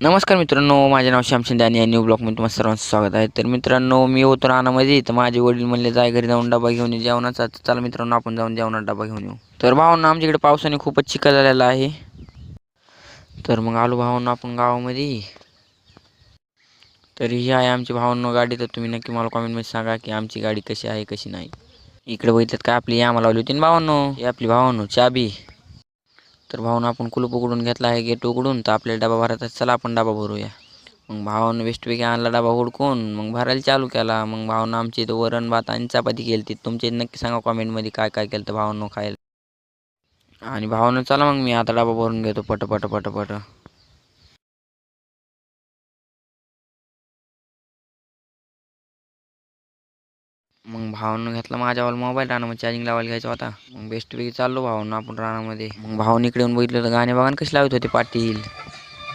नमस्कार मित्रांनो, माझे नाव श्याम शिंदे आणि या न्यू ब्लॉगमध्ये तुम्हाला सर्वांचं स्वागत आहे. तर मित्रांनो, मी होतो रानामध्ये, तर माझे वडील म्हणले जाय घरी जाऊन डबा घेऊन ये जेवणाचा. तर चला मित्रांनो, आपण जाऊन जेवणात डबा घेऊन येऊ. तर भावांनो, आमच्याकडे पावसाने खूपच चिखल झालेला आहे. तर मग आलो भावांनो आपण गावामध्ये. तर ही आहे आमची भावांनो गाडी. तर तुम्ही नक्की मला कॉमेंटमध्ये सांगा की आमची गाडी कशी आहे कशी नाही. इकडे बघितलं काय आपली यामा लावली होती ना भावांनो, ही आपली भावांनो चाबी. तर भावांनो आपण कुलूप उघडून घेतला आहे, गेट उघडून. तर आपल्याला डबा भरायचा, चला आपण डबा भरूया. मग भावानं वेस्टपैकी आणला डबा हुडकून, मग भरायला चालू केला. मग भावानं आमची इथं वरण भात आणि चपाती केली ती. तुमचे नक्की सांगा कॉमेंटमध्ये काय काय केलं तर भावानं खायला. आणि भावानं चला मग मी आता डबा भरून घेतो पट पट पट पट. मग भावानं घेतला माझ्यावाला मोबाईल, रानामध्ये चार्जिंग लावायला घ्यायचा होता. मग बेस्टपैकी चाललो भावानं आपण रानामध्ये. मग भावानं इकडे येऊन बघितलं तर गाणे बघा कशी लावत होते पाटील.